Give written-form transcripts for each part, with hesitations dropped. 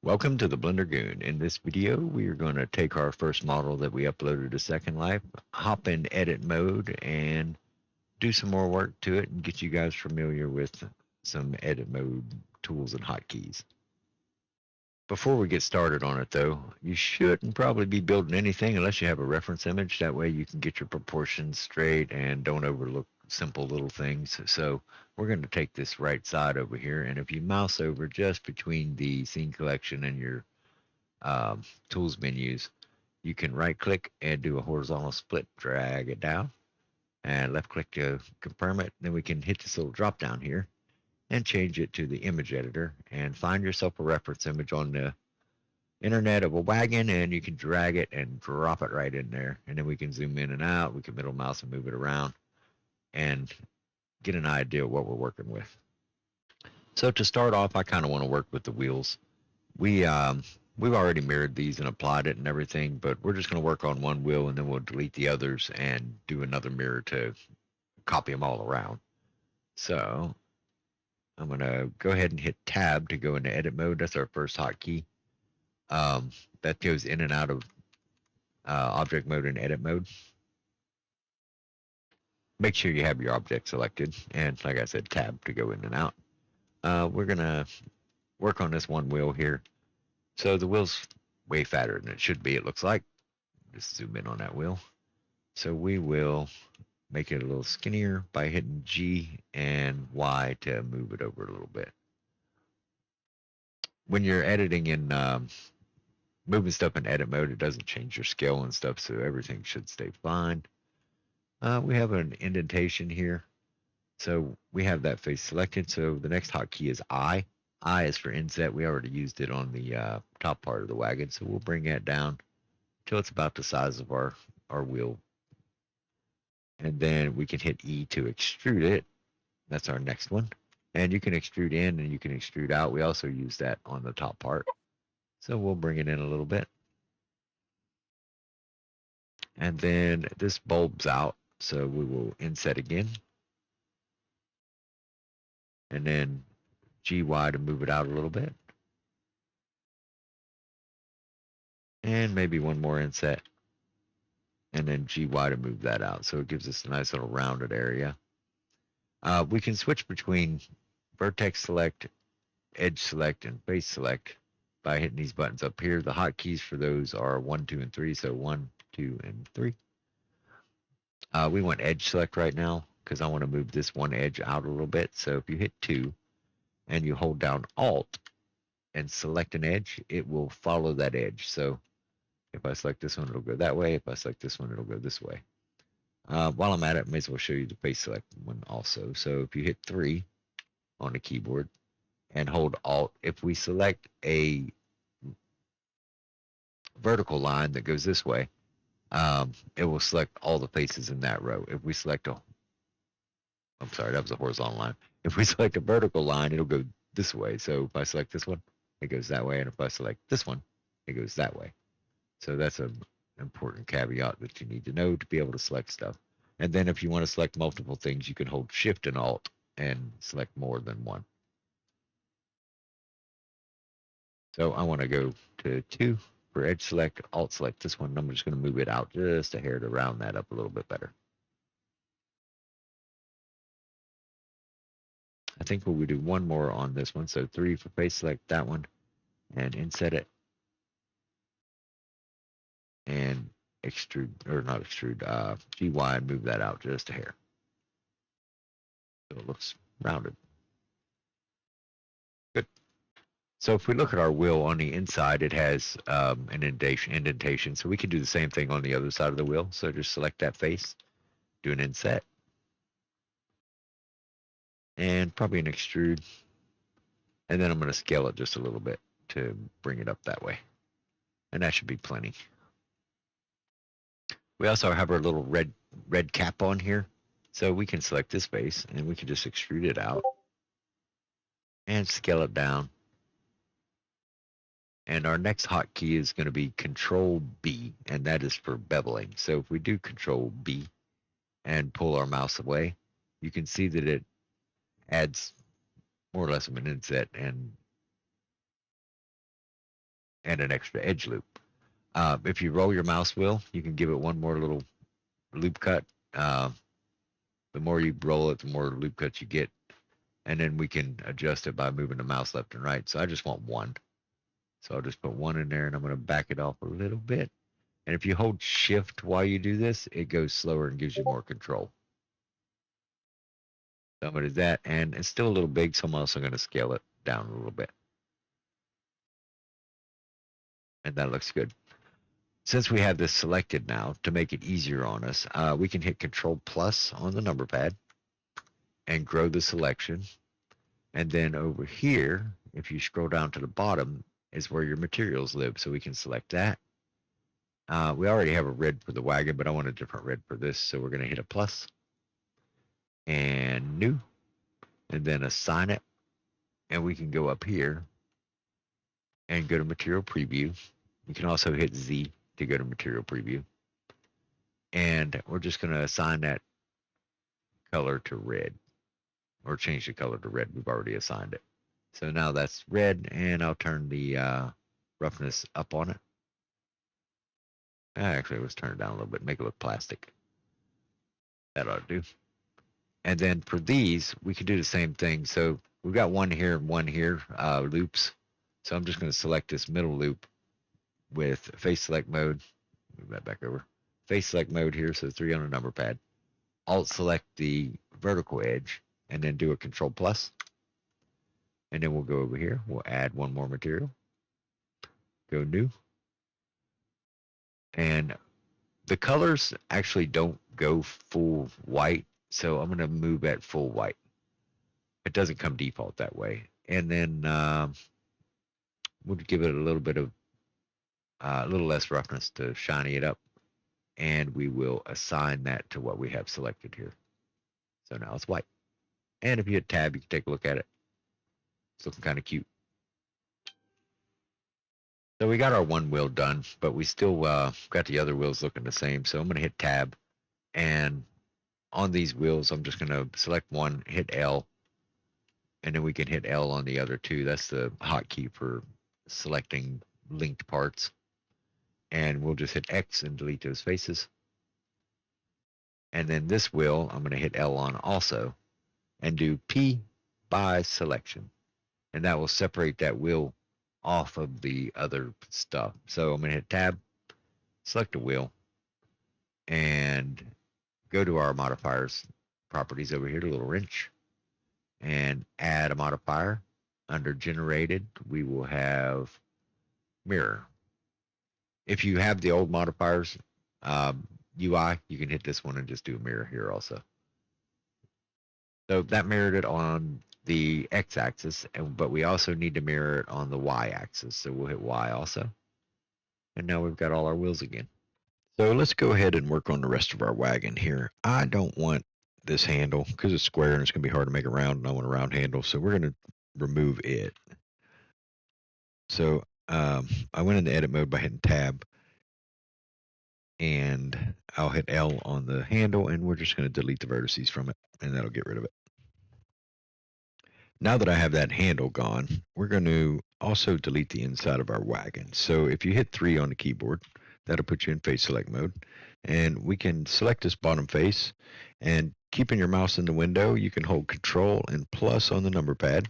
Welcome to the Blender Goon. In this video, we are going to take our first model that we uploaded to Second Life, hop in edit mode, and do some more work to it and get you guys familiar with some edit mode tools and hotkeys. Before we get started on it though, you shouldn't probably be building anything unless you have a reference image. That way you can get your proportions straight and don't overlook simple little things. So we're going to take this right side over here, and if you mouse over just between the scene collection and your tools menus, you can right click and do a horizontal split, drag it down, and left click to confirm it. Then we can hit this little drop down here and change it to the image editor and find yourself a reference image on the internet of a wagon, and you can drag it and drop it right in there. And then we can zoom in and out. We can middle mouse and move it around and get an idea of what we're working with. So to start off, I kind of want to work with the wheels. We've already mirrored these and applied it and everything, but we're just going to work on one wheel and then we'll delete the others and do another mirror to copy them all around. So I'm going to go ahead and hit tab to go into edit mode. That's our first hotkey. That goes in and out of object mode and edit mode. Make sure you have your object selected, and like I said, tab to go in and out. We're going to work on this one wheel here. So the wheel's way fatter than it should be, it looks like. Just zoom in on that wheel. So we will make it a little skinnier by hitting G and Y to move it over a little bit. When you're editing in moving stuff in edit mode, it doesn't change your scale and stuff, so everything should stay fine. We have an indentation here. So we have that face selected. So the next hotkey is I. I is for inset. We already used it on the top part of the wagon, so we'll bring that down till it's about the size of our wheel. And then we can hit E to extrude it. That's our next one. And you can extrude in and you can extrude out. We also use that on the top part. So we'll bring it in a little bit. And then this bulb's out. So we will inset again. And then GY to move it out a little bit. And maybe one more inset. And then GY to move that out. So it gives us a nice little rounded area. We can switch between vertex select, edge select, and face select by hitting these buttons up here. The hotkeys for those are 1, 2, and 3. So 1, 2, and 3. We want edge select right now because I want to move this one edge out a little bit. So if you hit 2 and you hold down Alt and select an edge, it will follow that edge. So if I select this one, it'll go that way. If I select this one, it'll go this way. While I'm at it, I may as well show you the face select one also. So if you hit 3 on the keyboard and hold Alt, if we select a vertical line that goes this way, it will select all the faces in that row. If we select I'm sorry, that was a horizontal line. If we select a vertical line, it'll go this way. So if I select this one, it goes that way. And if I select this one, it goes that way. So that's an important caveat that you need to know to be able to select stuff. And then if you want to select multiple things, you can hold Shift and Alt and select more than one. So I want to go to 2 for edge select, Alt select this one. And I'm just going to move it out just a hair to round that up a little bit better. I think we'll do one more on this one. So 3 for face select that one and inset it and extrude, or not extrude, GY and move that out just a hair. So it looks rounded. Good. So if we look at our wheel on the inside, it has an indentation. So we can do the same thing on the other side of the wheel. So just select that face, do an inset, and probably an extrude. And then I'm going to scale it just a little bit to bring it up that way. And that should be plenty. We also have our little red cap on here. So we can select this face and we can just extrude it out and scale it down. And our next hotkey is going to be Control B, and that is for beveling. So if we do Control B and pull our mouse away, you can see that it adds more or less of an inset and and an extra edge loop. If you roll your mouse wheel, you can give it one more little loop cut. Uh, the more you roll it, the more loop cuts you get. And then we can adjust it by moving the mouse left and right. So I just want one. So I'll just put one in there and I'm going to back it off a little bit. And if you hold shift while you do this, it goes slower and gives you more control. So I'm going to do that. And it's still a little big, so I'm also going to scale it down a little bit. And that looks good. Since we have this selected now, to make it easier on us, we can hit Control Plus on the number pad and grow the selection. And then over here, if you scroll down to the bottom, is where your materials live. So we can select that. We already have a red for the wagon, but I want a different red for this. So we're going to hit a plus and new, and then assign it. And we can go up here and go to material preview. You can also hit Z to go to material preview. And we're just going to assign that color to red, or change the color to red. We've already assigned it. So now that's red, and I'll turn the roughness up on it. Actually, let's turn it down a little bit, make it look plastic. That ought to do. And then for these, we can do the same thing. So we've got one here and one here, loops. So I'm just going to select this middle loop with face select mode. Move that back over. Face select mode here, so 3 on the number pad. Alt select the vertical edge, and then do a Control Plus. And then we'll go over here. We'll add one more material. Go new. And the colors actually don't go full white, so I'm going to move at full white. It doesn't come default that way. And then we'll give it a little bit of a little less roughness to shiny it up. And we will assign that to what we have selected here. So now it's white. And if you hit tab, you can take a look at it. It's looking kind of cute. So we got our one wheel done, but we still got the other wheels looking the same. So I'm going to hit tab, and on these wheels, I'm just going to select one, hit L, and then we can hit L on the other two. That's the hotkey for selecting linked parts. And we'll just hit X and delete those faces. And then this wheel, I'm going to hit L on also and do P by selection. And that will separate that wheel off of the other stuff. So I'm going to hit tab, select a wheel, and go to our modifiers properties over here, the little wrench, and add a modifier. Under generated, we will have mirror. If you have the old modifiers UI, you can hit this one and just do a mirror here also. So that mirrored it on the x-axis, but we also need to mirror it on the y-axis. So we'll hit Y also. And now we've got all our wheels again. So let's go ahead and work on the rest of our wagon here. I don't want this handle because it's square and it's going to be hard to make a round, and I want a round handle. So we're going to remove it. So I went into edit mode by hitting tab, and I'll hit L on the handle, and we're just going to delete the vertices from it, and that'll get rid of it. Now that I have that handle gone, we're going to also delete the inside of our wagon. So if you hit 3 on the keyboard, that'll put you in face select mode. And we can select this bottom face, and keeping your mouse in the window, you can hold Control and plus on the number pad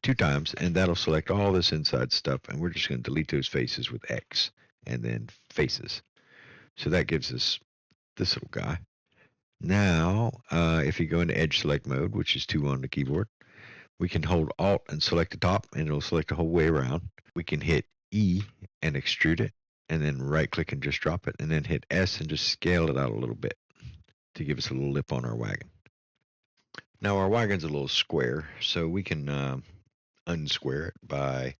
2 times, and that'll select all this inside stuff. And we're just going to delete those faces with X and then faces. So that gives us this little guy. Now, if you go into edge select mode, which is 2 on the keyboard, we can hold Alt and select the top, and it'll select the whole way around. We can hit E and extrude it, and then right click and just drop it, and then hit S and just scale it out a little bit to give us a little lip on our wagon. Now our wagon's a little square, so we can unsquare it by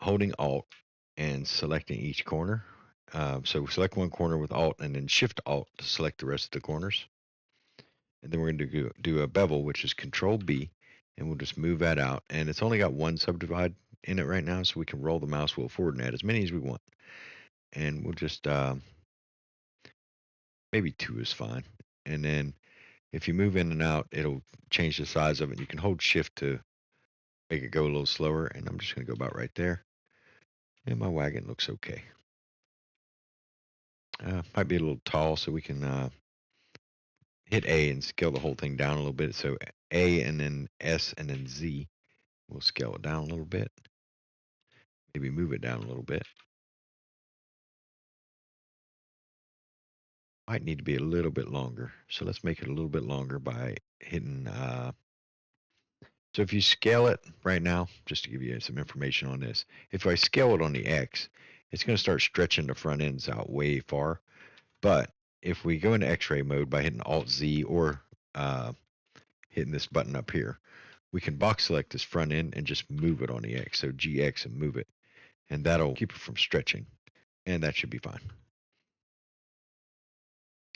holding Alt and selecting each corner. So select one corner with Alt and then Shift Alt to select the rest of the corners. And then we're going to do a bevel, which is Control B, and we'll just move that out. And it's only got one subdivide in it right now, so we can roll the mouse wheel forward and add as many as we want. And we'll just, maybe 2 is fine. And then if you move in and out, it'll change the size of it. You can hold Shift to make it go a little slower, and I'm just going to go about right there. And my wagon looks okay. Might be a little tall, so we can hit A and scale the whole thing down a little bit. So A and then S and then Z. We'll scale it down a little bit. Maybe move it down a little bit. Might need to be a little bit longer. So let's make it a little bit longer by hitting. So if you scale it right now, just to give you some information on this, if I scale it on the X, it's going to start stretching the front ends out way far. But if we go into X-ray mode by hitting Alt Z or hitting this button up here, we can box select this front end and just move it on the X. So GX and move it. And that'll keep it from stretching. And that should be fine.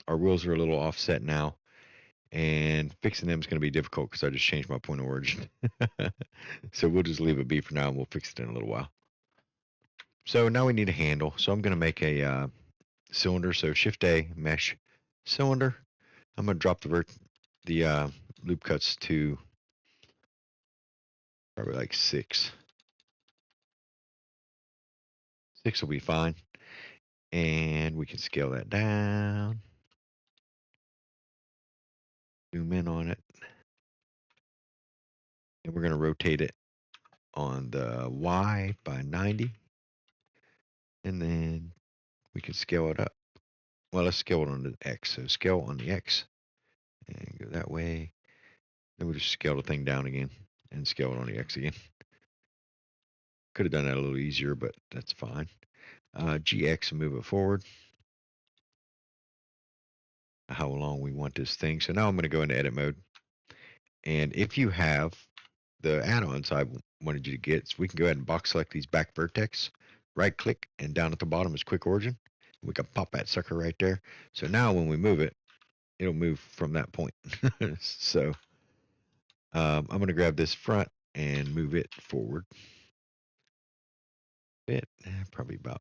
Our wheels are a little offset now. And fixing them is going to be difficult because I just changed my point of origin. So we'll just leave it be for now and we'll fix it in a little while. So now we need a handle. So I'm going to make a cylinder. So Shift A, mesh, cylinder. I'm going to drop the loop cuts to probably like 6. 6 will be fine. And we can scale that down. Zoom in on it. And we're going to rotate it on the Y by 90. And then we can scale it up. Well, let's scale it on the X. So scale on the X and go that way. Then we'll just scale the thing down again and scale it on the X again. Could have done that a little easier, but that's fine. GX and move it forward. How long we want this thing. So now I'm going to go into edit mode. And if you have the add-ons I wanted you to get, so we can go ahead and box select these back vertex, right click, and down at the bottom is quick origin. We can pop that sucker right there. So now when we move it, it'll move from that point. So I'm going to grab this front and move it forward. Probably about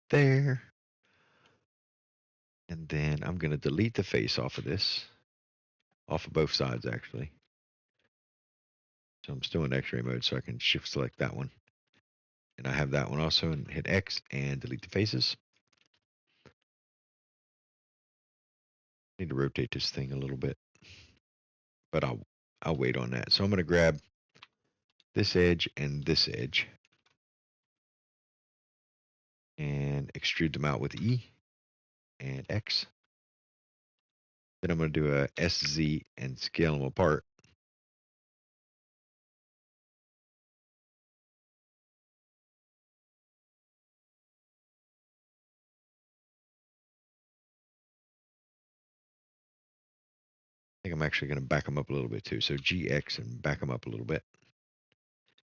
there. And then I'm going to delete the face off of this, off of both sides actually. So I'm still in X-ray mode, so I can shift select that one. And I have that one also, and hit X and delete the faces. Need to rotate this thing a little bit, but I'll wait on that. So I'm going to grab this edge and this edge and extrude them out with E and X. Then I'm going to do a SZ and scale them apart. I think I'm actually going to back them up a little bit too. So GX and back them up a little bit.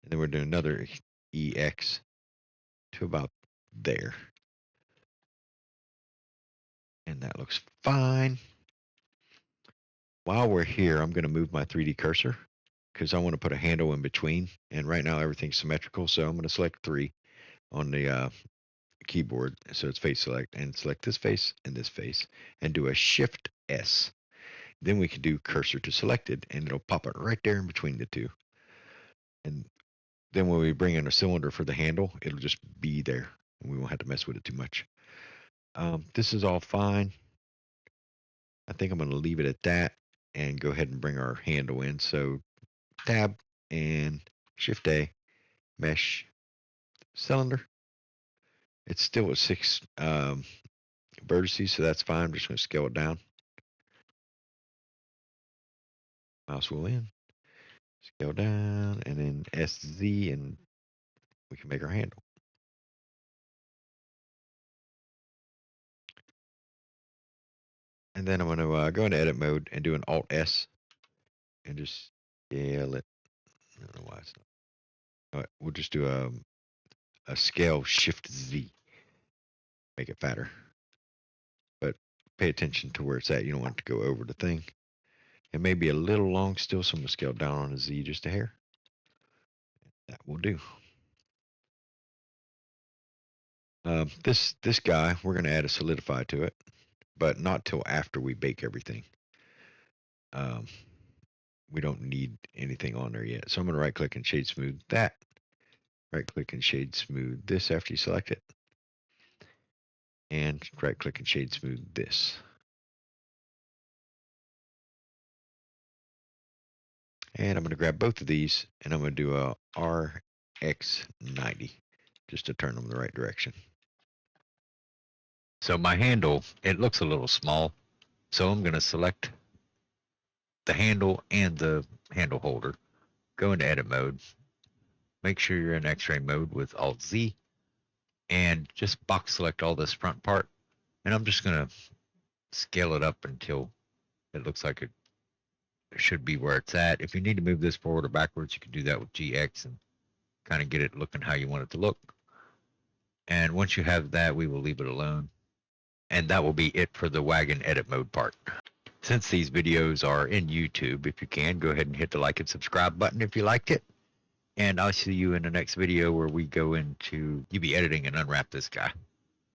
And then we're doing another EX to about there. And that looks fine. While we're here, I'm going to move my 3D cursor because I want to put a handle in between. And right now everything's symmetrical. So I'm going to select 3 on the keyboard. So it's face select and select this face and do a Shift S. Then we can do cursor to selected and it'll pop it right there in between the two. And then when we bring in a cylinder for the handle, it'll just be there and we won't have to mess with it too much. This is all fine. I think I'm going to leave it at that and go ahead and bring our handle in. So tab and Shift A, mesh, cylinder. It's still at 6 vertices, so that's fine. I'm just going to scale it down. Mouse wheel in, scale down, and then SZ, and we can make our handle. And then I'm going to go into edit mode and do an Alt S and just scale it. I don't know why it's not. All right, we'll just do a scale Shift Z, make it fatter. But pay attention to where it's at. You don't want it to go over the thing. It may be a little long still, so I'm going to scale down on a Z just a hair. That will do. This guy, we're going to add a solidify to it, but not till after we bake everything. We don't need anything on there yet. So I'm going to right click and shade smooth that. Right click and shade smooth this after you select it. And right click and shade smooth this. And I'm going to grab both of these and I'm going to do a RX90 just to turn them the right direction. So my handle, it looks a little small. So I'm going to select the handle and the handle holder. Go into edit mode. Make sure you're in X-ray mode with Alt Z and just box select all this front part. And I'm just going to scale it up until it looks like it should be where it's at. If you need to move this forward or backwards, you can do that with GX and kind of get it looking how you want it to look. And once you have that, we will leave it alone. And that will be it for the wagon edit mode part. Since these videos are in YouTube, if you can, go ahead and hit the like and subscribe button if you liked it. And I'll see you in the next video where we go into UV editing and unwrap this guy.